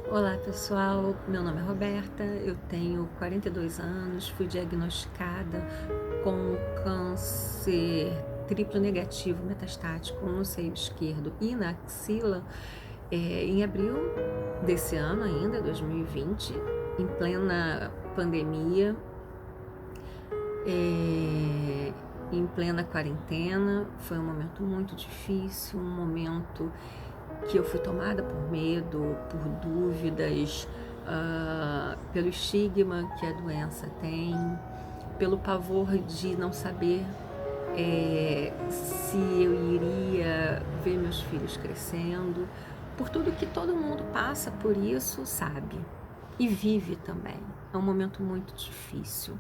Olá pessoal, meu nome é Roberta, eu tenho 42 anos, fui diagnosticada com câncer triplo negativo metastático no seio esquerdo e na axila em abril desse ano ainda, 2020, em plena pandemia, em plena quarentena. Foi um momento muito difícil, um momento que eu fui tomada por medo, por dúvidas, pelo estigma que a doença tem, pelo pavor de não saber se eu iria ver meus filhos crescendo, por tudo que todo mundo passa por isso, sabe? E vive também. É um momento muito difícil.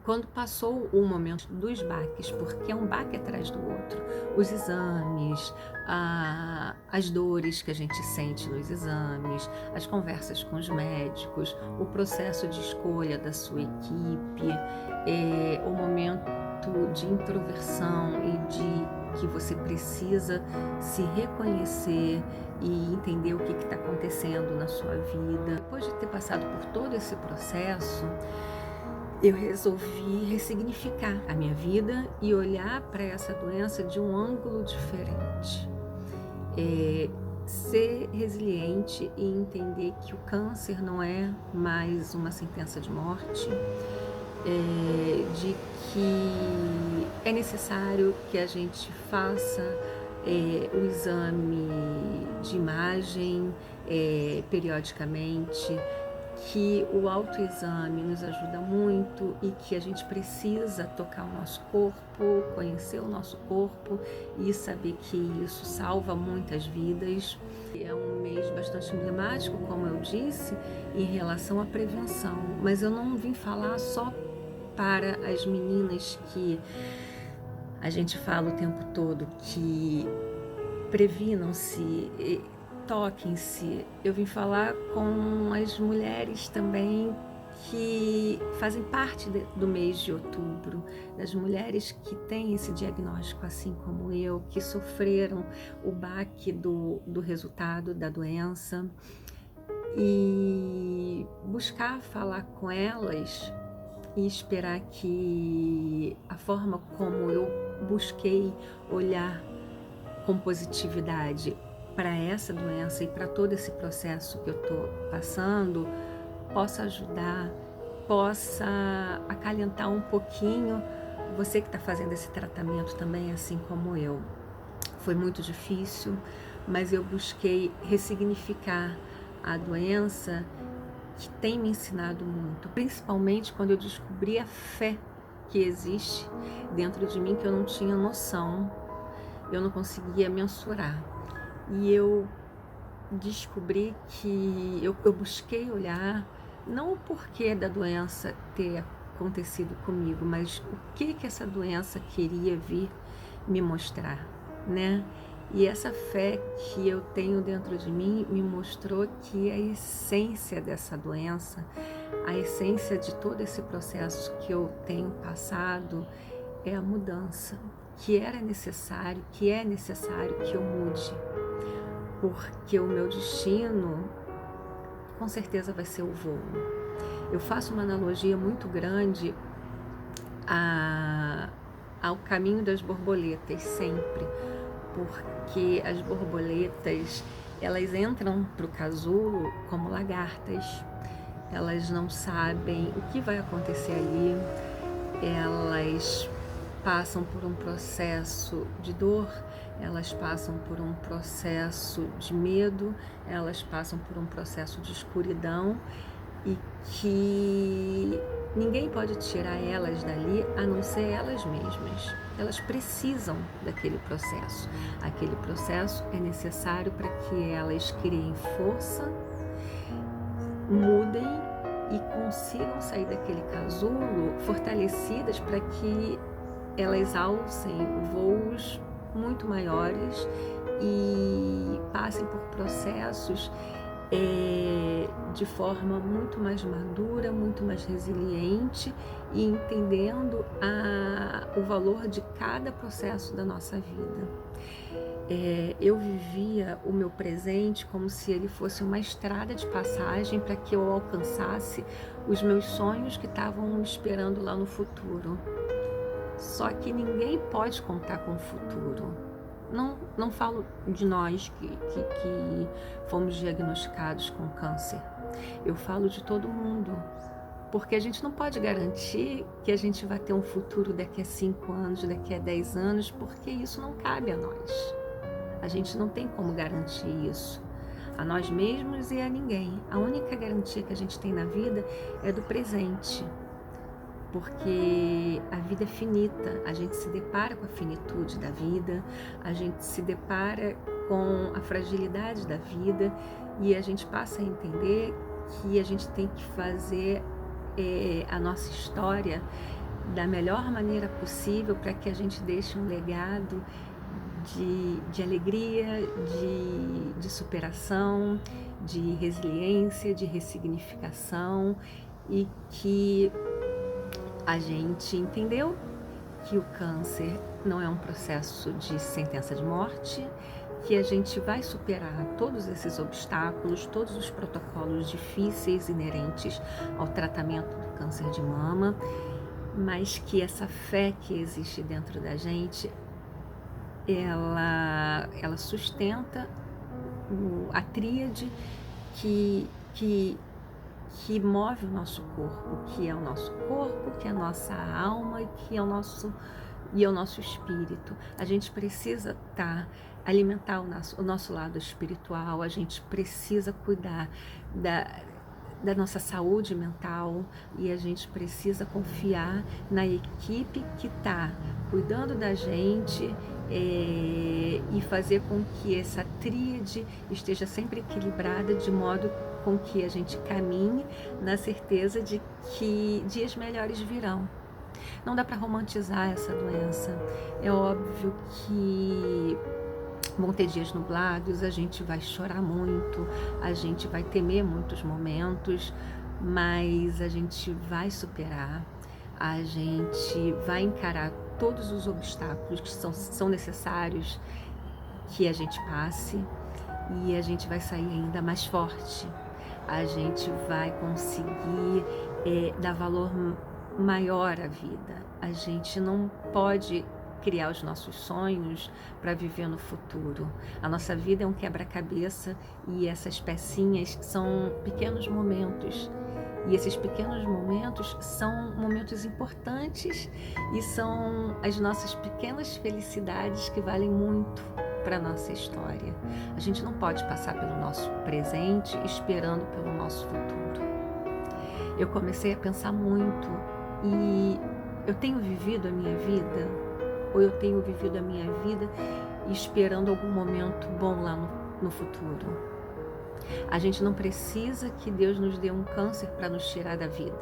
Quando passou o momento dos baques, porque é um baque atrás do outro, os exames, as dores que a gente sente nos exames, as conversas com os médicos, o processo de escolha da sua equipe, o momento de introversão e de que você precisa se reconhecer e entender o que está acontecendo na sua vida. Depois de ter passado por todo esse processo, eu resolvi ressignificar a minha vida e olhar para essa doença de um ângulo diferente. Ser resiliente e entender que o câncer não é mais uma sentença de morte, de que é necessário que a gente faça o exame de imagem periodicamente, que o autoexame nos ajuda muito e que a gente precisa tocar o nosso corpo, conhecer o nosso corpo e saber que isso salva muitas vidas. É um mês bastante emblemático, como eu disse, em relação à prevenção, mas eu não vim falar só para as meninas que a gente fala o tempo todo que previnam-se, toquem-se. Eu vim falar com as mulheres também que fazem parte do mês de outubro, das mulheres que têm esse diagnóstico assim como eu, que sofreram o baque do resultado da doença, e buscar falar com elas e esperar que a forma como eu busquei olhar com positividade para essa doença e para todo esse processo que eu estou passando possa ajudar, possa acalentar um pouquinho você que está fazendo esse tratamento também, assim como eu. Foi muito difícil, mas eu busquei ressignificar a doença, que tem me ensinado muito, principalmente quando eu descobri a fé que existe dentro de mim, que eu não tinha noção, eu não conseguia mensurar. E eu descobri que eu busquei olhar, não o porquê da doença ter acontecido comigo, mas o que essa doença queria vir me mostrar, né? E essa fé que eu tenho dentro de mim me mostrou que a essência dessa doença, a essência de todo esse processo que eu tenho passado é a mudança, que era necessário, que é necessário que eu mude, porque o meu destino com certeza vai ser o voo. Eu faço uma analogia muito grande ao caminho das borboletas sempre, porque as borboletas, elas entram para o casulo como lagartas, elas não sabem o que vai acontecer ali, elas passam por um processo de dor, elas passam por um processo de medo, elas passam por um processo de escuridão, e que ninguém pode tirar elas dali a não ser elas mesmas. Elas precisam daquele processo. Aquele processo é necessário para que elas criem força, mudem e consigam sair daquele casulo fortalecidas para que elas alcem voos muito maiores e passem por processos de forma muito mais madura, muito mais resiliente e entendendo o valor de cada processo da nossa vida. eu vivia o meu presente como se ele fosse uma estrada de passagem para que eu alcançasse os meus sonhos que estavam me esperando lá no futuro. Só que ninguém pode contar com o futuro. Não falo de nós que fomos diagnosticados com câncer. Eu falo de todo mundo. Porque a gente não pode garantir que a gente vai ter um futuro daqui a 5 anos, daqui a 10 anos, porque isso não cabe a nós. A gente não tem como garantir isso a nós mesmos e a ninguém. A única garantia que a gente tem na vida é do presente, porque a vida é finita, a gente se depara com a finitude da vida, a gente se depara com a fragilidade da vida e a gente passa a entender que a gente tem que fazer a nossa história da melhor maneira possível para que a gente deixe um legado de alegria, de superação, de resiliência, de ressignificação, e que a gente entendeu que o câncer não é um processo de sentença de morte, que a gente vai superar todos esses obstáculos, todos os protocolos difíceis inerentes ao tratamento do câncer de mama, mas que essa fé que existe dentro da gente, ela sustenta a tríade que move o nosso corpo, que é o nosso corpo, que é a nossa alma e que é o nosso espírito. A gente precisa alimentar o nosso lado espiritual, a gente precisa cuidar da nossa saúde mental e a gente precisa confiar na equipe que está cuidando da gente e fazer com que essa tríade esteja sempre equilibrada, de modo com que a gente caminhe na certeza de que dias melhores virão. Não dá para romantizar essa doença. É óbvio que vão ter dias nublados, a gente vai chorar muito, a gente vai temer muitos momentos, mas a gente vai superar, a gente vai encarar todos os obstáculos que são necessários que a gente passe e a gente vai sair ainda mais forte. A gente vai conseguir dar valor maior à vida. A gente não pode criar os nossos sonhos para viver no futuro. A nossa vida é um quebra-cabeça e essas pecinhas são pequenos momentos. E esses pequenos momentos são momentos importantes e são as nossas pequenas felicidades que valem muito para a nossa história. A gente não pode passar pelo nosso presente esperando pelo nosso futuro. Eu comecei a pensar muito e eu tenho vivido a minha vida, ou eu tenho vivido a minha vida esperando algum momento bom lá no futuro. A gente não precisa que Deus nos dê um câncer para nos tirar da vida.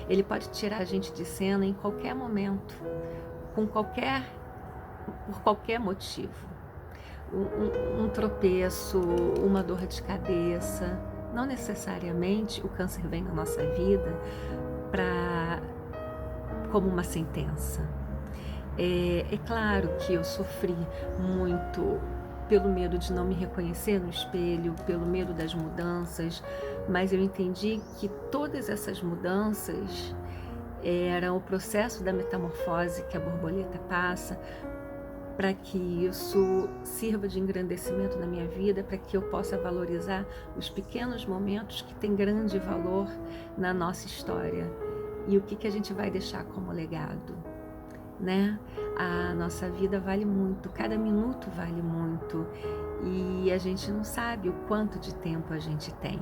Ele pode tirar a gente de cena em qualquer momento, por qualquer motivo. Um tropeço, uma dor de cabeça. Não necessariamente o câncer vem na nossa vida como uma sentença. É claro que eu sofri muito pelo medo de não me reconhecer no espelho, pelo medo das mudanças, mas eu entendi que todas essas mudanças eram o processo da metamorfose que a borboleta passa, para que isso sirva de engrandecimento na minha vida, para que eu possa valorizar os pequenos momentos que têm grande valor na nossa história. E o que a gente vai deixar como legado, né? A nossa vida vale muito, cada minuto vale muito e a gente não sabe o quanto de tempo a gente tem.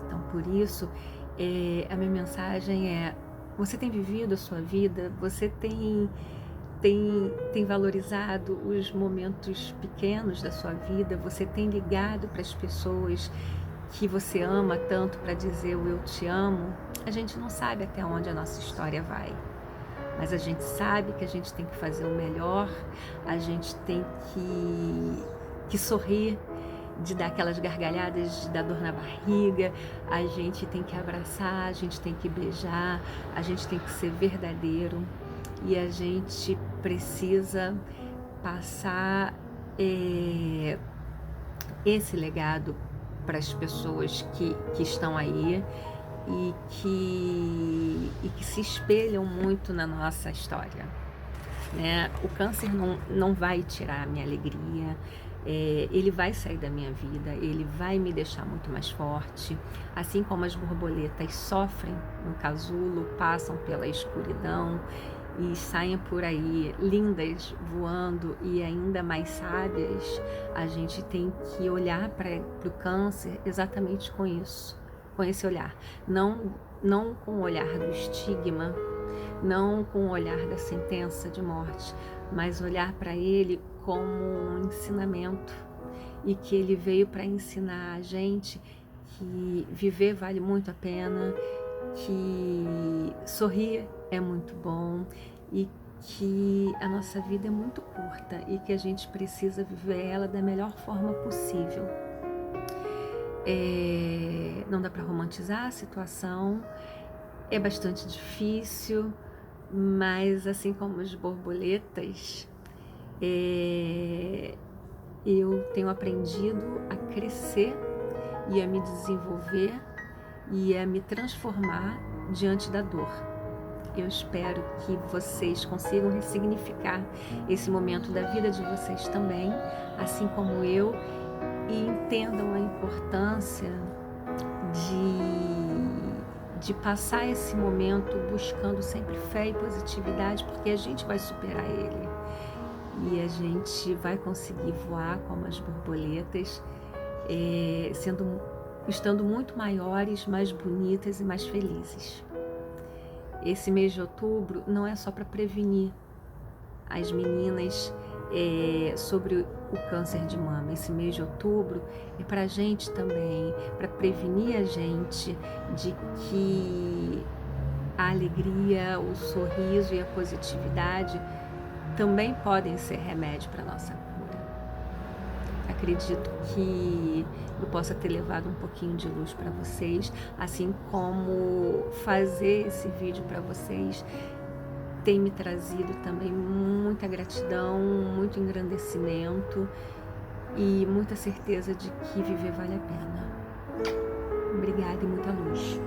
Então, por isso, a minha mensagem é: você tem vivido a sua vida, você tem valorizado os momentos pequenos da sua vida, você tem ligado para as pessoas que você ama tanto para dizer o eu te amo. A gente não sabe até onde a nossa história vai, mas a gente sabe que a gente tem que fazer o melhor, a gente tem que sorrir, de dar aquelas gargalhadas, de dar dor na barriga, a gente tem que abraçar, a gente tem que beijar, a gente tem que ser verdadeiro e a gente precisa passar eh, esse legado para as pessoas que estão aí e que se espelham muito na nossa história, né. O câncer não vai tirar a minha alegria, ele vai sair da minha vida, ele vai me deixar muito mais forte, assim como as borboletas sofrem no casulo, passam pela escuridão e saem por aí lindas, voando e ainda mais sábias. A gente tem que olhar para o câncer exatamente com isso, com esse olhar, não com o olhar do estigma, não com o olhar da sentença de morte, mas olhar para ele como um ensinamento, e que ele veio para ensinar a gente que viver vale muito a pena, que sorrir é muito bom e que a nossa vida é muito curta e que a gente precisa viver ela da melhor forma possível. Não dá para romantizar a situação, é bastante difícil, mas assim como as borboletas, eu tenho aprendido a crescer e a me desenvolver e a me transformar diante da dor. Eu espero que vocês consigam ressignificar esse momento da vida de vocês também, assim como eu, e entendam a importância de passar esse momento buscando sempre fé e positividade, porque a gente vai superar ele e a gente vai conseguir voar como as borboletas, estando muito maiores, mais bonitas e mais felizes. Esse mês de outubro não é só para prevenir as meninas sobre o câncer de mama. Esse mês de outubro é para a gente também, para prevenir a gente de que a alegria, o sorriso e a positividade também podem ser remédio para nossa cura. Acredito que eu possa ter levado um pouquinho de luz para vocês, assim como fazer esse vídeo para vocês tem me trazido também muita gratidão, muito engrandecimento e muita certeza de que viver vale a pena. Obrigada e muita luz.